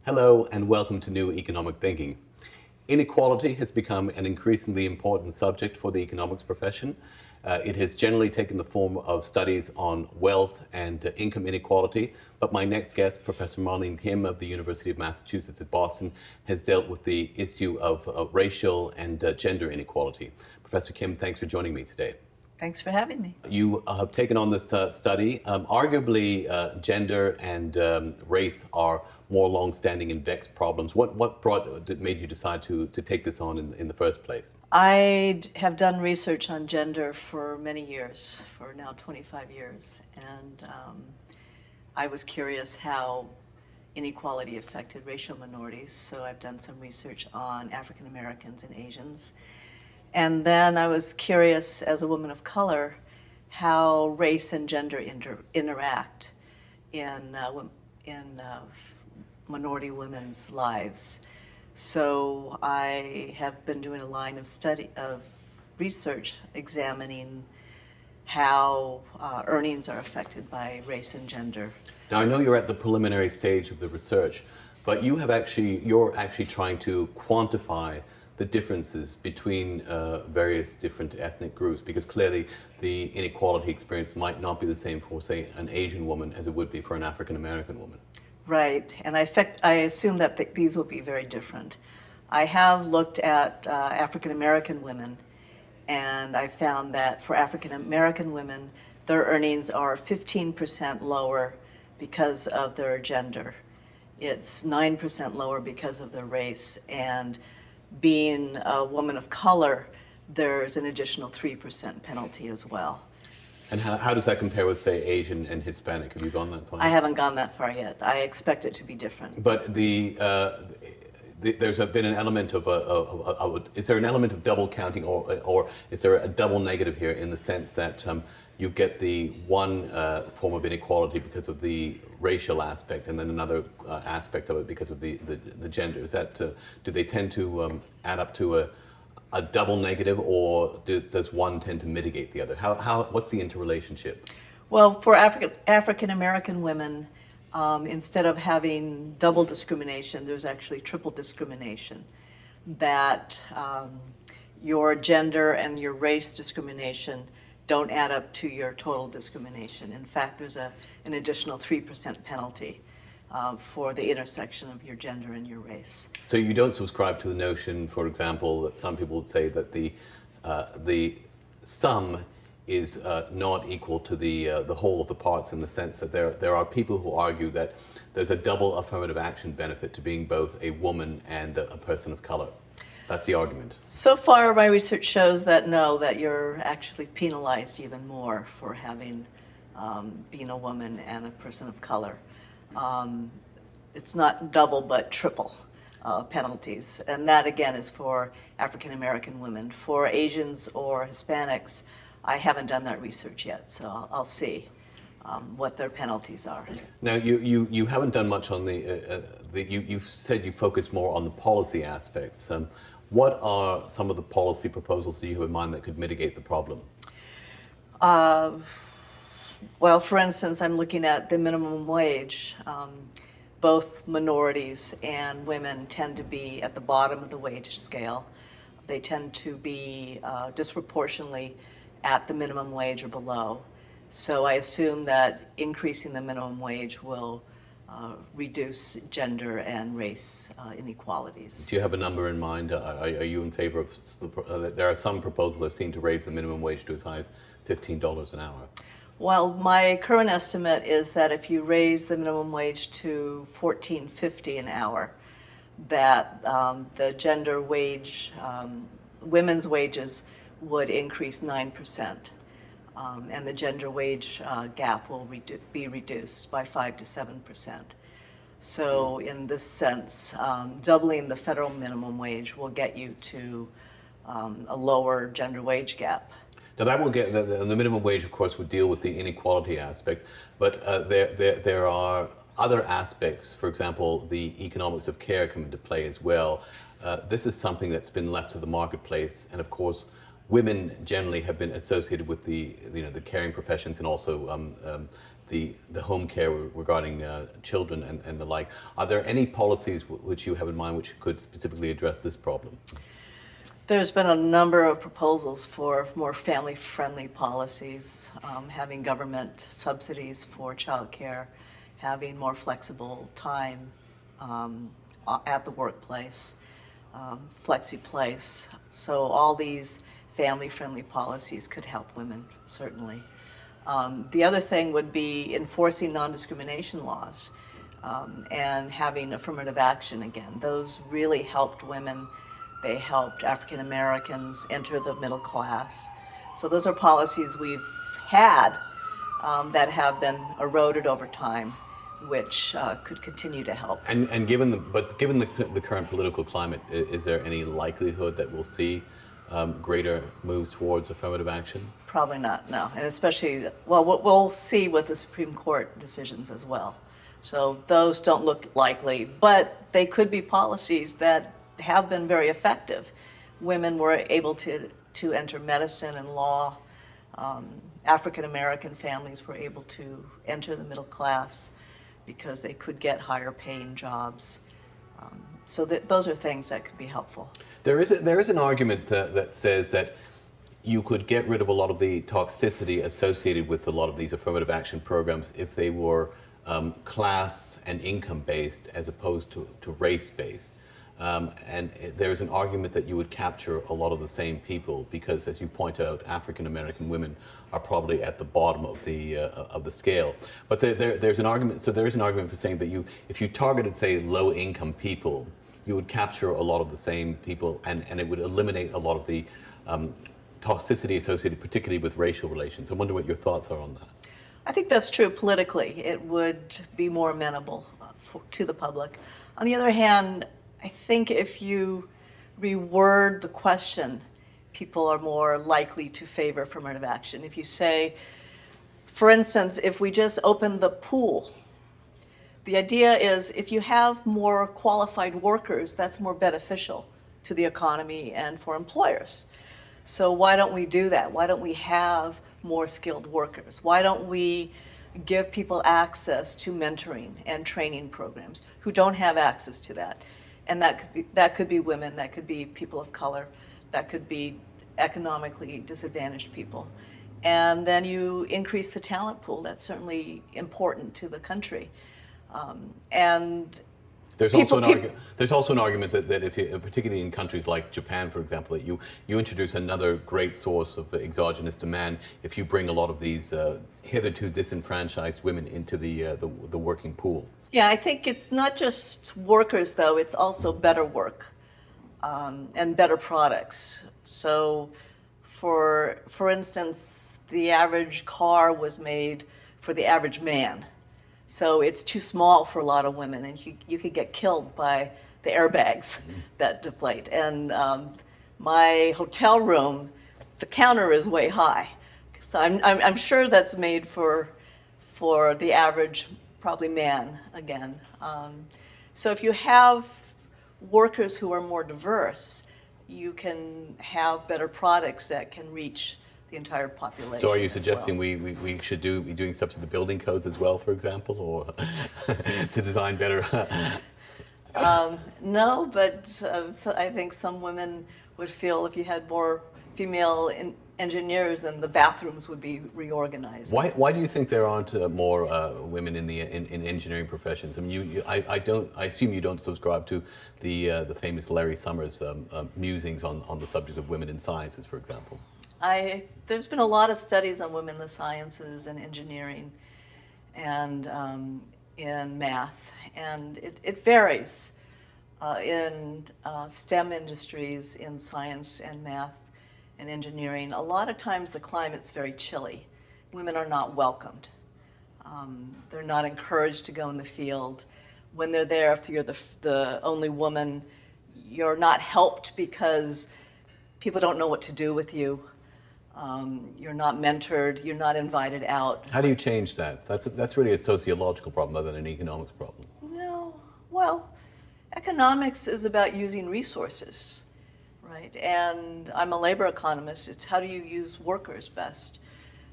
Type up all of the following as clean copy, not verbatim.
Hello and welcome to New Economic Thinking. Inequality has become an increasingly important subject for the economics profession. It has generally taken the form of studies on wealth and income inequality, but my next guest, Professor Marlene Kim of the University of Massachusetts at Boston, has dealt with the issue of racial and gender inequality. Professor Kim, thanks for joining me today. Thanks for having me. You have taken on this study. Arguably, gender and race are more long-standing and vexed problems. What made you decide to take this on in the first place? I have done research on gender for many years, for now 25 years, and I was curious how inequality affected racial minorities, so I've done some research on African Americans and Asians. And then I was curious, as a woman of color, how race and gender interact in minority women's lives. So I have been doing a line of research examining how earnings are affected by race and gender. Now, I know you're at the preliminary stage of the research, but you're actually trying to quantify the differences between various different ethnic groups, because clearly the inequality experience might not be the same for, say, an Asian woman as it would be for an African American woman. Right, and I assume that these will be very different. I have looked at African American women, and I found that for African American women, their earnings are 15% lower because of their gender. It's 9% lower because of their race, and being a woman of color, there's an additional 3% penalty as well. And how does that compare with, say, Asian and Hispanic? Have you gone that far? I haven't gone that far yet. I expect it to be different. But there's been an element of is there an element of double counting, or is there a double negative here, in the sense that you get the one form of inequality because of the racial aspect, and then another aspect of it because of the gender? Is that do they tend to add up to a double negative, or does one tend to mitigate the other? What's the interrelationship? Well, for African American women, instead of having double discrimination, there's actually triple discrimination. That your gender and your race discrimination don't add up to your total discrimination. In fact, there's an additional 3% penalty for the intersection of your gender and your race. So you don't subscribe to the notion, for example, that some people would say that the sum is not equal to the whole of the parts, in the sense that there are people who argue that there's a double affirmative action benefit to being both a woman and a person of color. That's the argument. So far, my research shows that no, that you're actually penalized even more for having being a woman and a person of color. It's not double, but triple penalties. And that, again, is for African American women. For Asians or Hispanics, I haven't done that research yet, so I'll see what their penalties are. Now, you haven't done much on you said you focus more on the policy aspects. What are some of the policy proposals that you have in mind that could mitigate the problem? Well, for instance, I'm looking at the minimum wage. Both minorities and women tend to be at the bottom of the wage scale. They tend to be disproportionately at the minimum wage or below. So I assume that increasing the minimum wage will reduce gender and race inequalities. Do you have a number in mind? Are you in favor of there are some proposals that seem to raise the minimum wage to as high as $15 an hour? Well, my current estimate is that if you raise the minimum wage to $14.50 an hour, that the gender wage, women's wages would increase 9%. And the gender wage gap will be reduced by 5 to 7%. So in this sense, doubling the federal minimum wage will get you to a lower gender wage gap. Now that will get, the minimum wage, of course, would deal with the inequality aspect, but there are other aspects. For example, the economics of care come into play as well. This is something that's been left to the marketplace, and of course, women generally have been associated with the caring professions, and also the home care regarding children and the like. Are there any policies which you have in mind which could specifically address this problem? There's been a number of proposals for more family-friendly policies, having government subsidies for childcare, having more flexible time at the workplace, flexi-place. So all these family-friendly policies could help women, certainly. The other thing would be enforcing non-discrimination laws and having affirmative action again. Those really helped women. They helped African Americans enter the middle class. So those are policies we've had that have been eroded over time, which could continue to help. And given the current political climate, is there any likelihood that we'll see greater moves towards affirmative action? Probably not, no. And especially, well, we'll see with the Supreme Court decisions as well. So those don't look likely, but they could be policies that have been very effective. Women were able to enter medicine and law. African American families were able to enter the middle class because they could get higher paying jobs. So those are things that could be helpful. There is an argument that says that you could get rid of a lot of the toxicity associated with a lot of these affirmative action programs if they were class and income based as opposed to race based. And there's an argument that you would capture a lot of the same people because, as you point out, African American women are probably at the bottom of the scale. But there's an argument. So there is an argument for saying that if you targeted, say, low income people, you would capture a lot of the same people, and it would eliminate a lot of the toxicity associated, particularly with racial relations. I wonder what your thoughts are on that. I think that's true politically. It would be more amenable to the public. On the other hand, I think if you reword the question, people are more likely to favor affirmative action. If you say, for instance, if we just open the pool, the idea is if you have more qualified workers, that's more beneficial to the economy and for employers. So why don't we do that? Why don't we have more skilled workers? Why don't we give people access to mentoring and training programs who don't have access to that? And that could be women, that could be people of color, that could be economically disadvantaged people. And then you increase the talent pool. That's certainly important to the country. And there's also an argument that if you, particularly in countries like Japan, for example, that you introduce another great source of exogenous demand if you bring a lot of these hitherto disenfranchised women into the working pool. Yeah, I think it's not just workers, though. It's also better work and better products. So, for instance, the average car was made for the average man. So it's too small for a lot of women, and you could get killed by the airbags that deflate. And my hotel room, the counter is way high. So I'm sure that's made for the average, probably man again. So if you have workers who are more diverse, you can have better products that can reach the entire population. So are you suggesting we should be doing stuff to the building codes as well, for example, or to design better? No, but so I think some women would feel if you had more female engineers, then the bathrooms would be reorganized. Why do you think there aren't more women in engineering professions? I mean, I assume you don't subscribe to the famous Larry Summers musings on the subject of women in sciences, for example. There's been a lot of studies on women in the sciences and engineering and in math, and it varies. In STEM industries, in science and math and engineering, a lot of times the climate's very chilly. Women are not welcomed. They're not encouraged to go in the field. When they're there, if you're the only woman, you're not helped because people don't know what to do with you. You're not mentored, you're not invited out. How do you change that? That's really a sociological problem rather than an economics problem. No, well, economics is about using resources, right? And I'm a labor economist. It's how do you use workers best?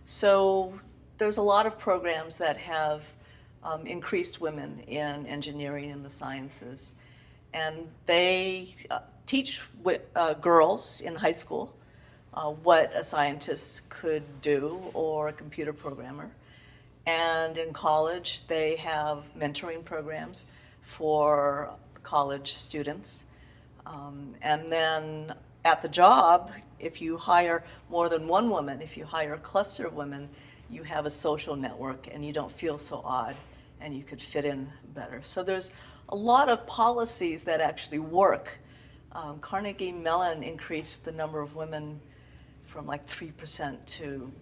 So there's a lot of programs that have increased women in engineering and the sciences. And they teach girls in high school what a scientist could do or a computer programmer. And in college, they have mentoring programs for college students. And then at the job, if you hire more than one woman, if you hire a cluster of women, you have a social network and you don't feel so odd and you could fit in better. So there's a lot of policies that actually work. Carnegie Mellon increased the number of women from like 3% to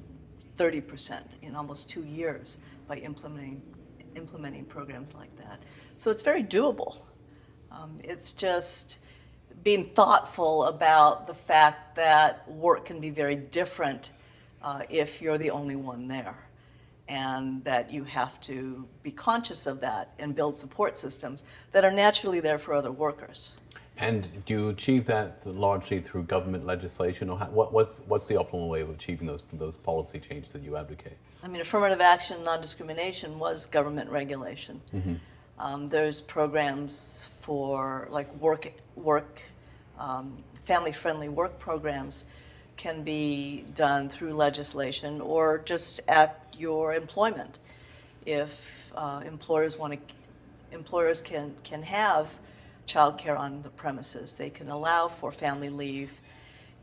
30% in almost 2 years by implementing programs like that. So it's very doable. It's just being thoughtful about the fact that work can be very different if you're the only one there, and that you have to be conscious of that and build support systems that are naturally there for other workers. And do you achieve that largely through government legislation, or what's the optimal way of achieving those policy changes that you advocate? I mean, affirmative action, non-discrimination was government regulation. There's programs for like family-friendly work programs can be done through legislation or just at your employment. If employers can have childcare on the premises, they can allow for family leave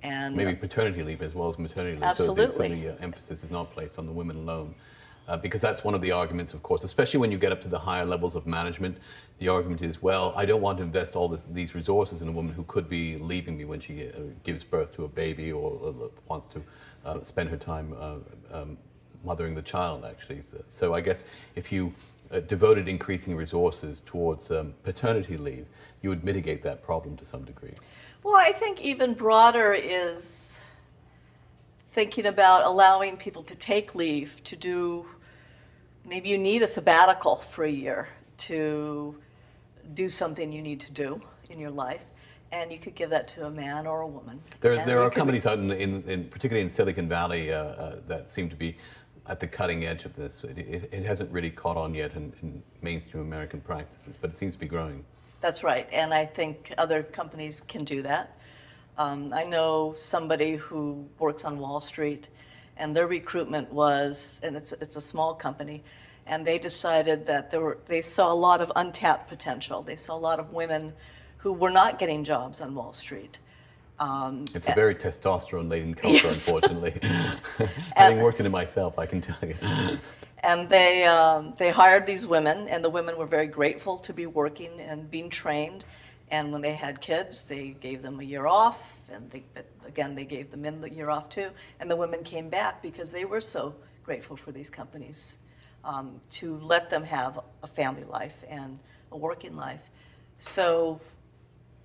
and maybe paternity leave as well as maternity leave. Absolutely. So the emphasis is not placed on the women alone. Because that's one of the arguments, of course, especially when you get up to the higher levels of management. The argument is, well, I don't want to invest all these resources in a woman who could be leaving me when she gives birth to a baby or wants to spend her time mothering the child, actually. So I guess if you devoted increasing resources towards paternity leave, you would mitigate that problem to some degree. Well, I think even broader is thinking about allowing people to take leave to do, maybe you need a sabbatical for a year to do something you need to do in your life, and you could give that to a man or a woman. There are companies out particularly in Silicon Valley that seem to be at the cutting edge of this. It hasn't really caught on yet in mainstream American practices, but it seems to be growing. That's right, and I think other companies can do that. I know somebody who works on Wall Street, and their recruitment was, and it's a small company, and they decided that they saw a lot of untapped potential. They saw a lot of women who were not getting jobs on Wall Street. It's a very testosterone-laden culture, Yes. unfortunately. Having worked in it myself, I can tell you. And they hired these women, and the women were very grateful to be working and being trained. And when they had kids, they gave them a year off, and they gave the men the year off too. And the women came back because they were so grateful for these companies to let them have a family life and a working life. So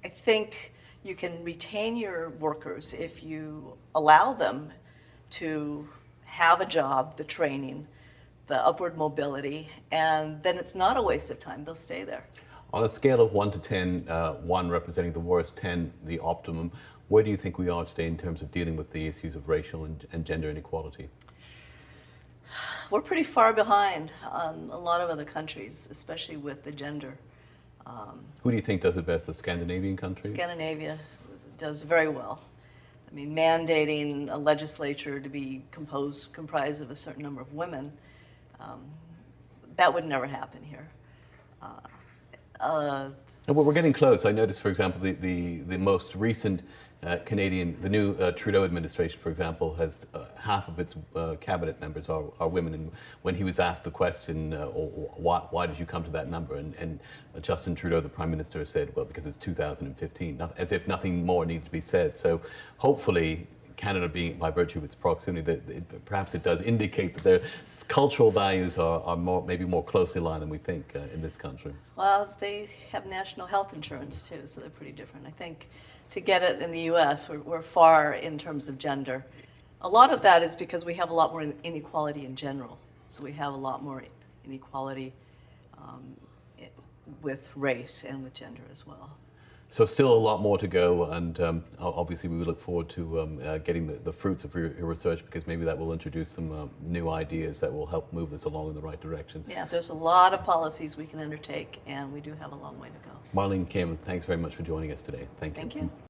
I think you can retain your workers if you allow them to have a job, the training, the upward mobility, and then it's not a waste of time. They'll stay there. On a scale of 1 to 10, 1 representing the worst, 10 the optimum, where do you think we are today in terms of dealing with the issues of racial and gender inequality? We're pretty far behind on a lot of other countries, especially with the gender. Who do you think does it best, the Scandinavian countries? Scandinavia does very well. I mean, mandating a legislature to be comprised of a certain number of women, that would never happen here. Well, we're getting close. I noticed, for example, the most recent Canadian, the new Trudeau administration, for example, has half of its cabinet members are women. And when he was asked the question, why did you come to that number? And Justin Trudeau, the Prime Minister, said, well, because it's 2015, as if nothing more needed to be said. So hopefully, Canada being, by virtue of its proximity, perhaps it does indicate that their cultural values are maybe more closely aligned than we think in this country. Well, they have national health insurance too, so they're pretty different. I think to get it in the U.S., we're far in terms of gender. A lot of that is because we have a lot more inequality in general. So we have a lot more inequality with race and with gender as well. So still a lot more to go, and obviously we look forward to getting the fruits of your research, because maybe that will introduce some new ideas that will help move this along in the right direction. Yeah, there's a lot of policies we can undertake, and we do have a long way to go. Marlene Kim, thanks very much for joining us today. Thank you. Thank you.